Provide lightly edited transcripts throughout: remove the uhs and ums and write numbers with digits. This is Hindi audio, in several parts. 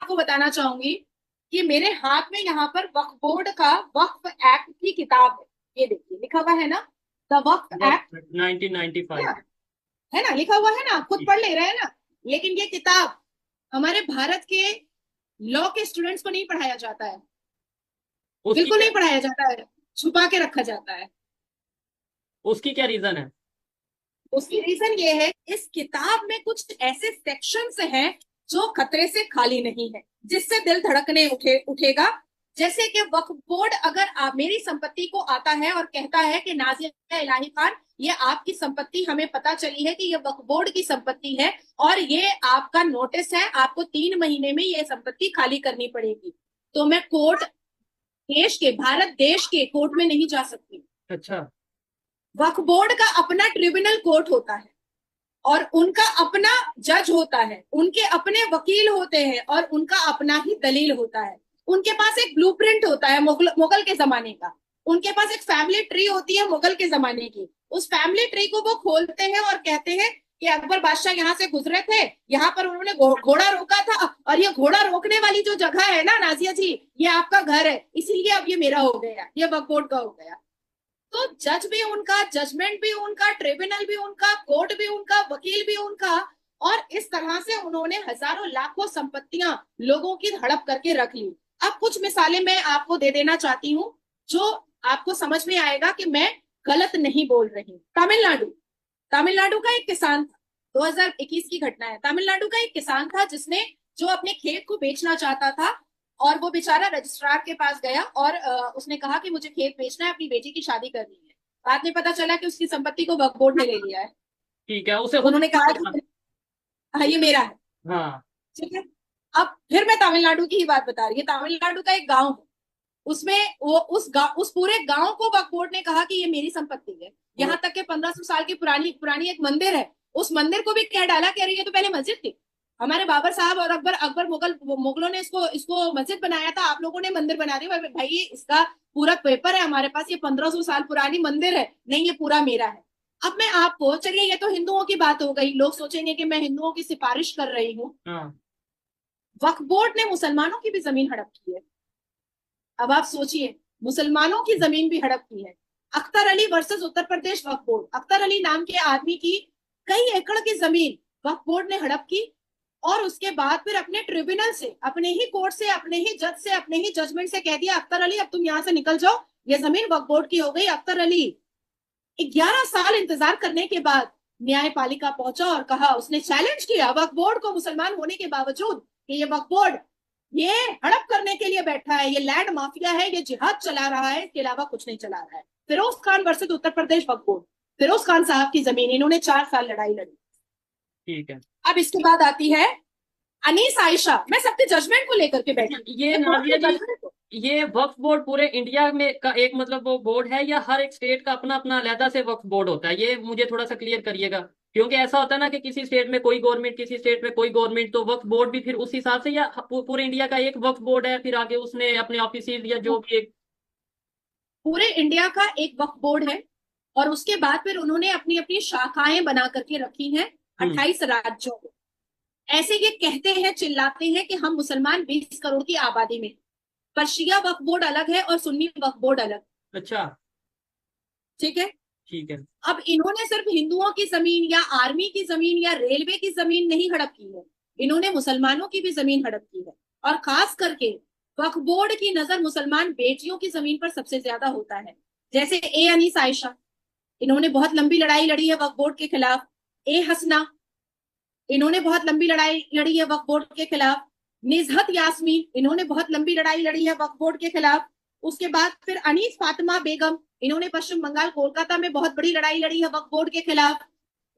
आपको बताना चाहूंगी कि मेरे हाथ में यहाँ पर वक्फ बोर्ड का वक्फ एक्ट की किताब है। ये देखिए लिखा हुआ है ना, द वक्फ एक्ट। वक्त है 1995। ना, है ना, लिखा हुआ है ना, आप खुद पढ़ ले रहे हैं ना। लेकिन ये किताब हमारे भारत के लॉ के स्टूडेंट्स को नहीं पढ़ाया जाता है, उसकी बिल्कुल क्या नहीं पढ़ाया जाता है, छुपा के रखा जाता है। उसकी क्या रीजन है? उसकी रीजन ये है, इस किताब में कुछ ऐसे सेक्शंस हैं जो खतरे से खाली नहीं है, जिससे दिल धड़कने उठेगा। जैसे कि वक्फ बोर्ड अगर मेरी संपत्ति को आता है और कहता है कि नाजिया इलाही खान, ये आपकी संपत्ति हमें पता चली है कि ये वक्फ बोर्ड की संपत्ति है और ये आपका नोटिस है, आपको 3 महीने में ये संपत्ति खाली करनी पड़ेगी, तो मैं कोर्ट, देश के, भारत देश के कोर्ट में नहीं जा सकती। अच्छा। वक्फ बोर्ड का अपना ट्रिब्यूनल कोर्ट होता है और उनका अपना जज होता है, उनके अपने वकील होते हैं और उनका अपना ही दलील होता है। उनके पास एक ब्लूप्रिंट होता है मुगल के जमाने का। उनके पास एक फैमिली ट्री होती है मुगल के जमाने की। उस फैमिली ट्री को वो खोलते हैं और कहते हैं कि अकबर बादशाह यहाँ से गुजरे थे, यहाँ पर उन्होंने घोड़ा रोका था और ये घोड़ा रोकने वाली जो जगह है ना नाजिया जी, ये आपका घर है, इसीलिए अब ये मेरा हो गया, ये वक्फ बोर्ड का हो गया। तो जज भी उनका, जजमेंट भी उनका, ट्रिब्यूनल भी उनका, कोर्ट भी उनका, वकील भी उनका। और इस तरह से उन्होंने हजारों लाखों संपत्तियां लोगों की हड़प करके रख ली। अब कुछ मिसालें मैं आपको दे देना चाहती हूँ जो आपको समझ में आएगा कि मैं गलत नहीं बोल रही। तमिलनाडु, तमिलनाडु का एक किसान था, 2021 की घटना है। तमिलनाडु का एक किसान था जिसने, जो अपने खेत को बेचना चाहता था, और वो बेचारा रजिस्ट्रार के पास गया और उसने कहा कि मुझे खेत बेचना है, अपनी बेटी की शादी करनी है। बाद में पता चला कि उसकी संपत्ति को वक्फ बोर्ड ने ले लिया है। ठीक है, उसे तो खुद उन्होंने पता कहा चला। कि हाँ ये मेरा है। हाँ। ठीक है। अब फिर मैं तमिलनाडु की ही बात बता रही हूँ। तमिलनाडु का एक गांव है, उसमें वो उस पूरे गांव को वक्फ बोर्ड ने कहा कि ये मेरी संपत्ति है। वो यहाँ तक के 1500 साल की पुरानी पुरानी एक मंदिर है, उस मंदिर को भी कह डाला कि अरे ये तो पहले मस्जिद थी, हमारे बाबर साहब और अकबर अकबर मुगलों ने इसको इसको मस्जिद बनाया था, आप लोगों ने मंदिर बना दी। भाई ये इसका पूरा पेपर है हमारे पास, ये 1500 साल पुरानी मंदिर है, नहीं ये पूरा मेरा है। अब मैं आपको, चलिए ये तो हिंदुओं की बात हो गई, लोग सोचेंगे कि मैं हिंदुओं की सिफारिश कर रही हूँ। हाँ। वक्फ बोर्ड ने मुसलमानों की भी जमीन हड़प की है। अब आप सोचिए, मुसलमानों की जमीन भी हड़प की है। अख्तर अली वर्सेस उत्तर प्रदेश वक्फ बोर्ड, अख्तर अली नाम के आदमी की कई एकड़ की जमीन वक्फ बोर्ड ने हड़प की। और उसके बाद फिर अपने ट्रिब्यूनल से, अपने ही कोर्ट से, अपने ही जज से, अपने ही जजमेंट से कह दिया अख्तर अली अब तुम यहाँ से निकल जाओ, ये जमीन वक्फ बोर्ड की हो गई। अख्तर अली 11 साल इंतजार करने के बाद न्यायपालिका पहुंचा और कहा, उसने चैलेंज किया वक्फ बोर्ड को, मुसलमान होने के बावजूद, कि ये वक्फ बोर्ड ये हड़प करने के लिए बैठा है, ये लैंड माफिया है, ये जिहाद चला रहा है, इसके अलावा कुछ नहीं चला रहा है। फिरोज खान वर्सेस उत्तर प्रदेश वक्फ बोर्ड, फिरोज खान साहब की जमीन, इन्होंने 4 साल लड़ाई लड़ी। ठीक है। अब इसके बाद आती है अनीस आयशा। मैं सबके जजमेंट को लेकर के अच्छा, बैठी हूँ, ये मैं कोर्ट नाजिया के जी, जजमेंट को। ये वक्फ बोर्ड पूरे इंडिया में का एक मतलब वो बोर्ड है, या हर एक स्टेट का अपना अपना अलहदा से वक्फ बोर्ड होता है? ये मुझे थोड़ा सा क्लियर करिएगा, क्योंकि ऐसा होता है ना कि किसी स्टेट में कोई गवर्नमेंट, किसी स्टेट में कोई गवर्नमेंट, तो वक्फ बोर्ड भी फिर उस हिसाब से, या पूरे इंडिया का एक वक्फ बोर्ड है, फिर आगे उसने अपने ऑफिस या जो भी एक। पूरे इंडिया का एक वक्फ बोर्ड है और उसके बाद फिर उन्होंने अपनी अपनी शाखाएं बना करके रखी हैं हम्म। 28 राज्यों में। ऐसे ये कहते हैं, चिल्लाते हैं कि हम मुसलमान 20 करोड़ की आबादी में, पर शिया वक्फ बोर्ड अलग है और सुन्नी वक्फ बोर्ड अलग। अच्छा। ठीक है। ठीक है। अब इन्होंने सिर्फ हिंदुओं की जमीन या आर्मी की जमीन या रेलवे की जमीन नहीं हड़प की है, इन्होंने मुसलमानों की भी जमीन हड़प की है। और खास करके वक्फ बोर्ड की नजर मुसलमान बेटियों की जमीन पर सबसे ज्यादा होता है। जैसे ए अनीस आयशा, इन्होंने बहुत लंबी लड़ाई लड़ी है वक्फ बोर्ड के खिलाफ। ए हसना, इन्होंने बहुत लंबी लड़ाई लड़ी है वक्फ बोर्ड के खिलाफ। निजहत यास्मीन, इन्होंने बहुत लंबी लड़ाई लड़ी है वक्फ बोर्ड के खिलाफ। उसके बाद फिर अनीस फातिमा बेगम, इन्होंने पश्चिम बंगाल कोलकाता में बहुत बड़ी लड़ाई लड़ी है वक्फ बोर्ड के खिलाफ।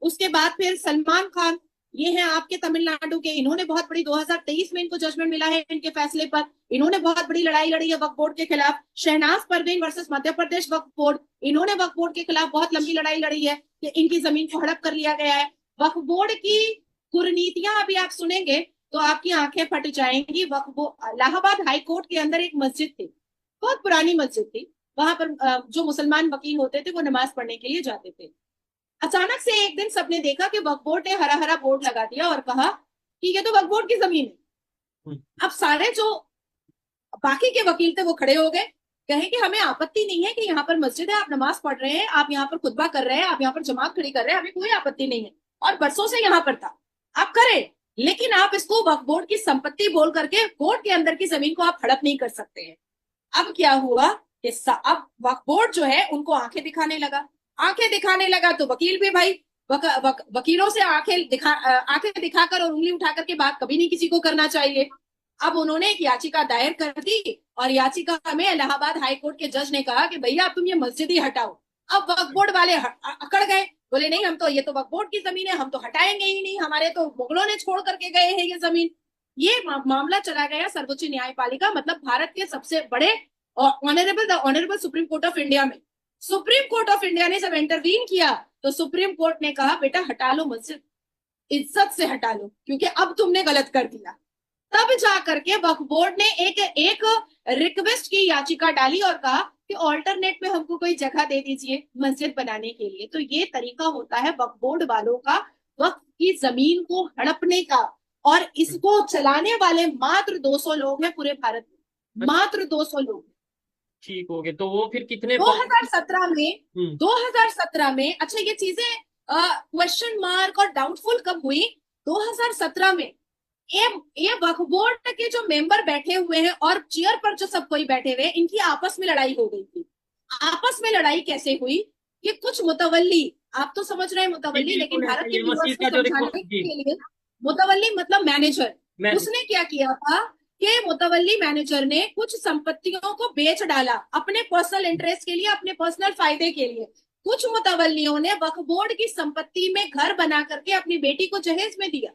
उसके बाद फिर सलमान खान, ये हैं आपके तमिलनाडु के, इन्होंने बहुत बड़ी, 2023 में इनको जजमेंट मिला है इनके फैसले पर, इन्होंने बहुत बड़ी लड़ाई लड़ी है वक्फ बोर्ड के खिलाफ। शहनाज परवीन वर्सेस मध्य प्रदेश वक्फ बोर्ड, इन्होंने वक्फ बोर्ड के खिलाफ बहुत लंबी लड़ाई लड़ी है कि इनकी जमीन को हड़प कर लिया गया है। वक्फ बोर्ड की कुरीतियां अभी आप सुनेंगे तो आपकी आंखें फट जाएंगी। वक्फ इलाहाबाद हाई कोर्ट के अंदर एक मस्जिद थी, बहुत पुरानी मस्जिद थी, वहां पर जो मुसलमान वकील होते थे वो नमाज पढ़ने के लिए जाते थे। अचानक से एक दिन सबने देखा कि वक्फ बोर्ड ने हरा हरा बोर्ड लगा दिया और कहा कि ये तो वक्फ बोर्ड की जमीन है। अब सारे जो बाकी के वकील थे वो खड़े हो गए, कहे कि हमें आपत्ति नहीं है कि यहाँ पर मस्जिद है, आप नमाज पढ़ रहे हैं, आप यहाँ पर खुतबा कर रहे हैं, आप यहाँ पर जमात खड़ी कर रहे हैं, हमें कोई आपत्ति नहीं है, और बरसों से यहाँ पर था, आप करें, लेकिन आप इसको वक्फ बोर्ड की संपत्ति बोल करके कोर्ट के अंदर की जमीन को आप हड़प नहीं कर सकते हैं। अब क्या हुआ कि अब वक्फ बोर्ड जो है उनको आंखें दिखाने लगा, आंखें दिखाने लगा तो वकील भी भाई वकीलों से आंखें दिखाकर और उंगली उठा करके बात कभी नहीं किसी को करना चाहिए। अब उन्होंने एक याचिका दायर कर दी और याचिका में इलाहाबाद हाई कोर्ट के जज ने कहा कि भैया तुम ये मस्जिद ही हटाओ। अब वक्फ बोर्ड वाले अकड़ गए, बोले नहीं, हम तो ये तो वक्फ बोर्ड की जमीन है, हम तो हटाएंगे ही नहीं, हमारे तो मुगलों ने छोड़ करके गए हैं ये जमीन। ये मामला चला गया सर्वोच्च न्यायपालिका, मतलब भारत के सबसे बड़े honourable supreme court of India में। सुप्रीम कोर्ट ऑफ इंडिया ने जब इंटरवीन किया तो सुप्रीम कोर्ट ने कहा बेटा हटा लो मस्जिद, इज्जत से हटा लो, क्योंकि अब तुमने गलत कर दिया। तब जाकर के वक्फ बोर्ड ने एक रिक्वेस्ट की याचिका डाली और कहा कि ऑल्टरनेट में हमको कोई जगह दे दीजिए मस्जिद बनाने के लिए। तो ये तरीका होता है वक्फ बोर्ड वालों का वक्फ की जमीन को हड़पने का, और इसको चलाने वाले मात्र 200 लोग हैं पूरे भारत में, मात्र 200 लोग। ठीक हो गए, तो वो फिर कितने 2017 में अच्छा ये चीजें क्वेश्चन मार्क और डाउटफुल कब हुई? 2017 में ये वक्फ बोर्ड के जो मेंबर बैठे हुए हैं और चेयर पर जो सब कोई बैठे हुए हैं, इनकी आपस में लड़ाई हो गई थी। आपस में लड़ाई कैसे हुई कि कुछ मुतवल्ली, आप तो समझ रहे हैं मुतवल्ली, लेकिन भारत के व्यूअर्स को समझाने के लिए मुतवल्ली मतलब मैनेजर, उसने क्या किया था कि मुतवल्ली मैनेजर ने कुछ संपत्तियों को बेच डाला अपने पर्सनल इंटरेस्ट के लिए, अपने पर्सनल फायदे के लिए। कुछ मुतवल्लियों ने वक्फ बोर्ड की संपत्ति में घर बना करके अपनी बेटी को जहेज में दिया।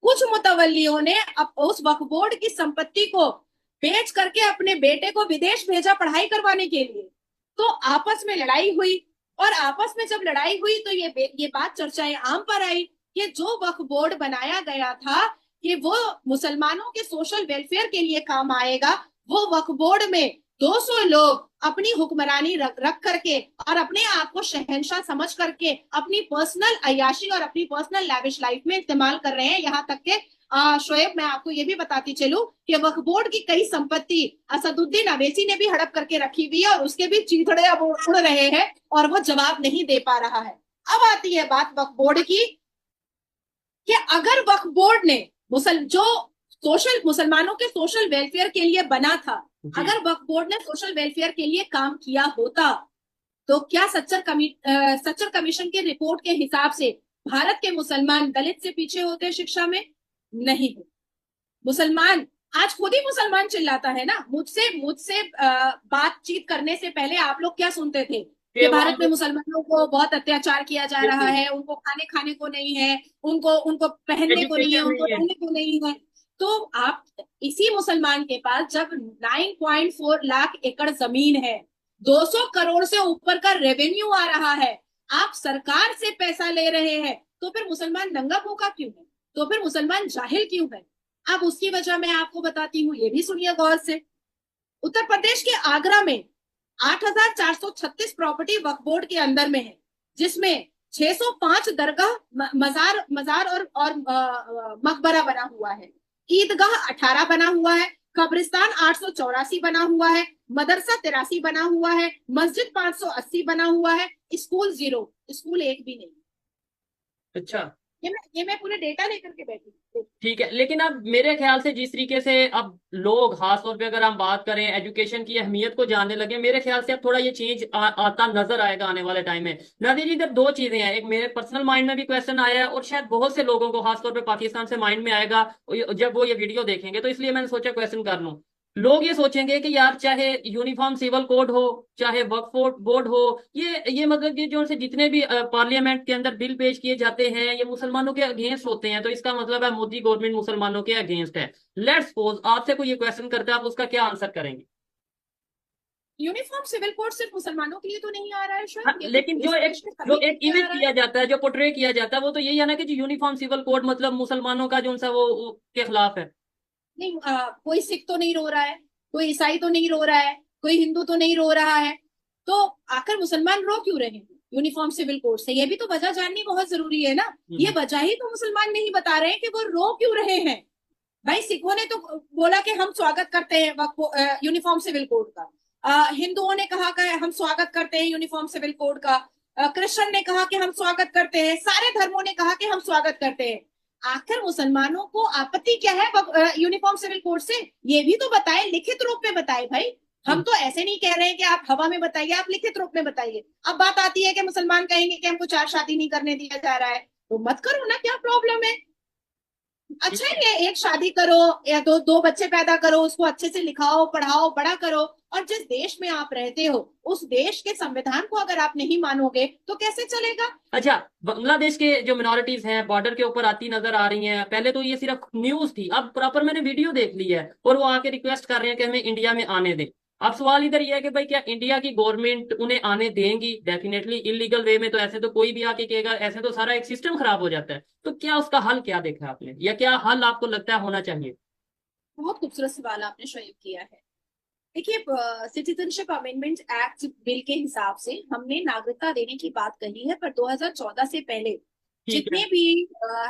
कुछ मुतवल्लियों ने उस वक्फ बोर्ड की संपत्ति को बेच करके अपने बेटे को विदेश भेजा पढ़ाई करवाने के लिए। तो आपस में लड़ाई हुई, और आपस में जब लड़ाई हुई तो ये बात चर्चाएं आम पर आई कि जो वक्फ बोर्ड बनाया गया था कि वो मुसलमानों के सोशल वेलफेयर के लिए काम आएगा, वो वक्फ बोर्ड में 200 लोग अपनी हुक्मरानी रख करके और अपने आप को शहंशाह समझ करके अपनी पर्सनल अयाशी और अपनी पर्सनल लैविश लाइफ में इस्तेमाल कर रहे हैं। यहाँ तक के शोएब, मैं आपको ये भी बताती चलूं कि वक्फ बोर्ड की कई संपत्ति असदुद्दीन अवैसी ने भी हड़प करके रखी हुई है और उसके भी चीथड़े अब उड़ रहे हैं और वो जवाब नहीं दे पा रहा है। अब आती है बात वक्फ बोर्ड की कि अगर वक्फ बोर्ड ने मुसलमानों के सोशल वेलफेयर के लिए बना था, अगर वक्फ बोर्ड ने सोशल वेलफेयर के लिए काम किया होता तो क्या सच्चर कमीशन की रिपोर्ट के हिसाब से भारत के मुसलमान दलित से पीछे होते शिक्षा में? नहीं। मुसलमान आज खुद ही मुसलमान चिल्लाता है ना, मुझसे बातचीत करने से पहले आप लोग क्या सुनते थे कि भारत में मुसलमानों को बहुत अत्याचार किया जा रहा है, उनको खाने को नहीं है, उनको पहनने को नहीं है, उनको रहने को नहीं है। तो आप इसी मुसलमान के पास जब 9.4 लाख एकड़ जमीन है, 200 करोड़ से ऊपर का रेवेन्यू आ रहा है, आप सरकार से पैसा ले रहे हैं, तो फिर मुसलमान दंगा भूखा क्यों है? तो फिर मुसलमान जाहिल क्यों है? अब उसकी वजह मैं आपको बताती हूँ, ये भी सुनिए गौर से। उत्तर प्रदेश के आगरा में 8,436 प्रॉपर्टी वक्फ बोर्ड के अंदर में है, जिसमें 605 दरगाह, मजार और मकबरा बना हुआ है, ईदगाह 18 बना हुआ है, कब्रिस्तान 884 बना हुआ है, मदरसा 83 बना हुआ है, मस्जिद 580 बना हुआ है, स्कूल 0, स्कूल एक भी नहीं। अच्छा, ये मैं पूरे डेटा लेकर के बैठी हूँ। ठीक है, लेकिन अब मेरे ख्याल से जिस तरीके से अब लोग खासतौर पे अगर हम बात करें एजुकेशन की अहमियत को जानने लगे, मेरे ख्याल से अब थोड़ा ये चेंज आता नजर आएगा आने वाले टाइम में। नादिर जी, इधर दो चीजें हैं, एक मेरे पर्सनल माइंड में भी क्वेश्चन आया है और शायद बहुत से लोगों को खासतौर पे पाकिस्तान से माइंड में आएगा जब वो ये वीडियो देखेंगे, तो इसलिए मैंने सोचा क्वेश्चन कर लूं। लोग ये सोचेंगे कि यार चाहे यूनिफॉर्म सिविल कोड हो, चाहे वक्फ बोर्ड हो, ये मतलब कि जो से जितने भी पार्लियामेंट के अंदर बिल पेश किए जाते हैं ये मुसलमानों के अगेंस्ट होते हैं, तो इसका मतलब है मोदी गवर्नमेंट मुसलमानों के अगेंस्ट है। लेट्स सपोज आपसे कोई ये क्वेश्चन करता है, आप उसका क्या आंसर करेंगे? यूनिफॉर्म सिविल कोड सिर्फ मुसलमानों के लिए तो नहीं आ रहा है शायद। हाँ, लेकिन जो एक इमेज किया जाता है, जो पोर्ट्रे किया जाता है, वो तो यही है ना कि जो यूनिफॉर्म सिविल कोड मतलब मुसलमानों का जो सा वो के खिलाफ है। नहीं, कोई सिख तो नहीं रो रहा है, कोई ईसाई तो नहीं रो रहा है, कोई हिंदू तो नहीं रो रहा है, तो आखिर मुसलमान रो क्यों रहे हैं यूनिफॉर्म सिविल कोड से? ये भी तो वजह जाननी बहुत जरूरी है ना। ये वजह ही तो मुसलमान नहीं बता रहे हैं कि वो रो क्यों रहे हैं। भाई सिखों ने तो बोला कि हम स्वागत करते हैं यूनिफॉर्म सिविल कोड का। हिंदुओं ने कहा कि हम स्वागत करते हैं यूनिफॉर्म सिविल कोड का। क्रिश्चियन ने कहा कि हम स्वागत करते हैं। सारे धर्मों ने कहा कि हम स्वागत करते हैं। आखिर मुसलमानों को आपत्ति क्या है यूनिफॉर्म सिविल कोड से? ये भी तो बताए, लिखित रूप में बताए भाई। हम तो ऐसे नहीं कह रहे हैं कि आप हवा में बताइए, आप लिखित रूप में बताइए। अब बात आती है कि मुसलमान कहेंगे कि हमको चार शादी नहीं करने दिया जा रहा है, तो मत करो ना, क्या प्रॉब्लम है? ठीक अच्छा है। है, एक शादी करो या दो दो बच्चे पैदा करो, उसको अच्छे से लिखाओ पढ़ाओ बड़ा करो। और जिस देश में आप रहते हो उस देश के संविधान को अगर आप नहीं मानोगे तो कैसे चलेगा? अच्छा, बांग्लादेश के जो मिनोरिटीज हैं बॉर्डर के ऊपर आती नजर आ रही हैं। पहले तो ये सिर्फ न्यूज थी, अब प्रॉपर मैंने वीडियो देख ली है और वो आके रिक्वेस्ट कर रहे हैं कि हमें इंडिया में आने दें। अब सवाल इधर ये है कि भाई क्या इंडिया की गवर्नमेंट उन्हें आने देंगी? डेफिनेटली इलीगल वे में तो ऐसे तो कोई भी आके कहेगा, ऐसे तो सारा एक सिस्टम खराब हो जाता है। तो क्या उसका हल क्या देखा आपने, या क्या हल आपको लगता है होना चाहिए? बहुत खूबसूरत सवाल आपने शोएब किया है। देखिए, सिटीजनशिप अमेंडमेंट एक्ट बिल के हिसाब से हमने नागरिकता देने की बात कही है, पर 2014 से पहले ठीक है। जितने भी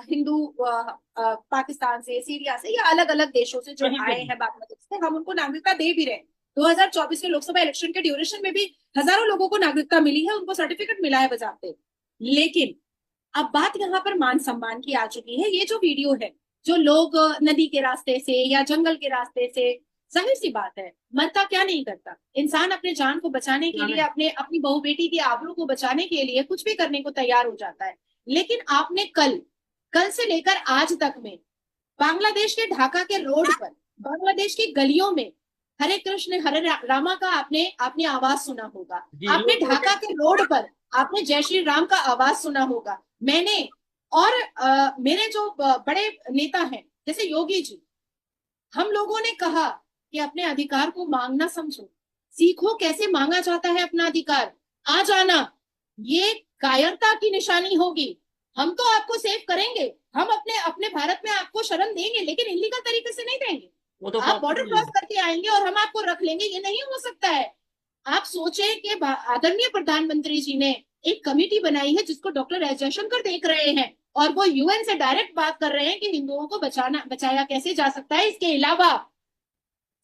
हिंदू पाकिस्तान से, सीरिया से या अलग अलग देशों से जो कहीं पे आए भी। हैं बांग्लादेश से, हम उनको नागरिकता दे भी रहे हैं। 2024 के लोकसभा इलेक्शन के ड्यूरेशन में भी हजारों लोगों को नागरिकता मिली है, उनको सर्टिफिकेट मिला है बजाते। लेकिन अब बात यहाँ पर मान सम्मान की आ चुकी है। ये जो वीडियो है, जो लोग नदी के रास्ते से या जंगल के रास्ते से, जाहिर सी बात है, मरता क्या नहीं करता इंसान, अपने जान को बचाने के लिए, अपने अपनी बहू बेटी की आबरू को बचाने के लिए कुछ भी करने को तैयार हो जाता है। लेकिन आपने कल कल से लेकर आज तक में बांग्लादेश के ढाका के रोड पर, बांग्लादेश की गलियों में हरे कृष्ण हरे रामा का आपने आपने आवाज सुना होगा। जी, आपने लोग ढाका प्रोटेस्ट। के रोड पर आपने जय श्री राम का आवाज सुना होगा। मैंने और मेरे जो बड़े नेता हैं जैसे योगी जी, हम लोगों ने कहा कि अपने अधिकार को मांगना समझो, सीखो कैसे मांगा जाता है अपना अधिकार। आ जाना ये कायरता की निशानी होगी। हम तो आपको सेव करेंगे, हम अपने अपने भारत में आपको शरण देंगे, लेकिन इलीगल तरीके से नहीं देंगे। वो तो आप बॉर्डर पॉसिबल नहीं क्रॉस है। करके आएंगे और हम आपको रख लेंगे, ये नहीं हो सकता है। आप सोचे कि आदरणीय प्रधानमंत्री जी ने एक कमेटी बनाई है जिसको डॉक्टर एस जयशंकर देख रहे हैं, और वो यूएन से डायरेक्ट बात कर रहे हैं कि हिंदुओं को बचाया कैसे जा सकता है। इसके अलावा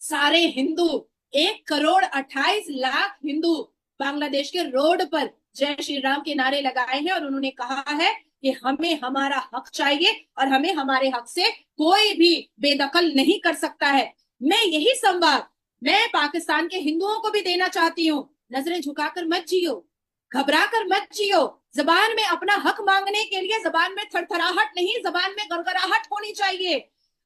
सारे हिंदू, 1,28,00,000 हिंदू बांग्लादेश के रोड पर जय श्री राम के नारे लगाए हैं, और उन्होंने कहा है कि हमें हमारा हक चाहिए और हमें हमारे हक से कोई भी बेदखल नहीं कर सकता है। मैं यही संवाद मैं पाकिस्तान के हिंदुओं को भी देना चाहती हूँ। नजरें झुकाकर मत जियो, घबरा कर मत जियो। जबान में अपना हक मांगने के लिए जबान में थरथराहट नहीं, जबान में गड़गड़ाहट होनी चाहिए।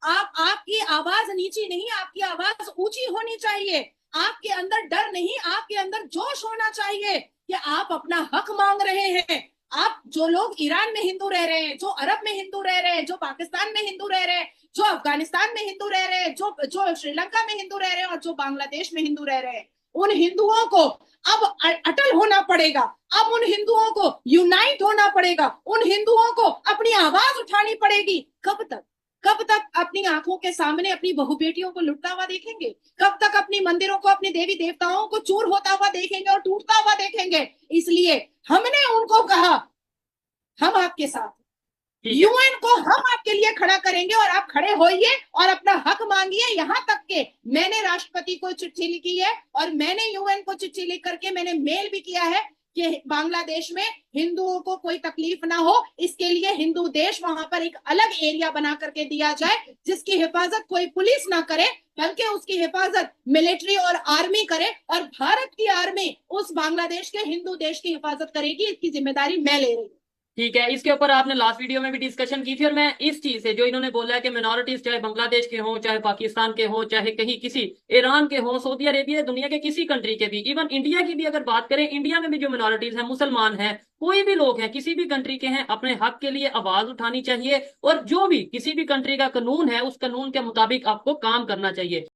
आपकी आवाज नीची नहीं, आपकी आवाज ऊंची होनी चाहिए। आपके अंदर डर नहीं, आपके अंदर जोश होना चाहिए कि आप अपना हक मांग रहे हैं। आप जो लोग ईरान में हिंदू रह रहे हैं, जो अरब में हिंदू रह रहे हैं, जो पाकिस्तान में हिंदू रह रहे हैं, जो अफगानिस्तान में हिंदू रह रहे हैं, जो श्रीलंका में हिंदू रह रहे हैं और जो बांग्लादेश में हिंदू रह रहे हैं, उन हिंदुओं को अब अटल होना पड़ेगा। अब उन हिंदुओं को यूनाइट होना पड़ेगा। उन हिंदुओं को अपनी आवाज उठानी पड़ेगी। कब तक? कब तक अपनी आंखों के सामने अपनी बहु बेटियों को लुटता हुआ देखेंगे? कब तक अपनी मंदिरों को, अपने देवी देवताओं को चूर होता हुआ देखेंगे और टूटता हुआ देखेंगे? इसलिए हमने उनको कहा हम आपके साथ, ठीक है। यूएन को हम आपके लिए खड़ा करेंगे और आप खड़े होइए और अपना हक मांगिए। यहां तक के मैंने राष्ट्रपति को चिट्ठी लिखी है और मैंने यूएन को चिट्ठी लिख करके मैंने मेल भी किया है कि बांग्लादेश में हिंदुओं को कोई तकलीफ ना हो, इसके लिए हिंदू देश वहां पर एक अलग एरिया बना करके दिया जाए, जिसकी हिफाजत कोई पुलिस ना करे बल्कि उसकी हिफाजत मिलिट्री और आर्मी करे, और भारत की आर्मी उस बांग्लादेश के हिंदू देश की हिफाजत करेगी। इसकी जिम्मेदारी मैं ले रही हूँ। ठीक है, इसके ऊपर आपने लास्ट वीडियो में भी डिस्कशन की थी, और मैं इस चीज से जो इन्होंने बोला है कि मिनोरिटीज चाहे बांग्लादेश के हों, चाहे पाकिस्तान के हों, चाहे कहीं किसी ईरान के हों, सऊदी अरेबिया, दुनिया के किसी कंट्री के भी, इवन इंडिया की भी अगर बात करें, इंडिया में भी जो मिनोरिटीज हैं, मुसलमान हैं, कोई भी लोग हैं, किसी भी कंट्री के हैं, अपने हक के लिए आवाज उठानी चाहिए। और जो भी किसी भी कंट्री का कानून है उस कानून के मुताबिक आपको काम करना चाहिए।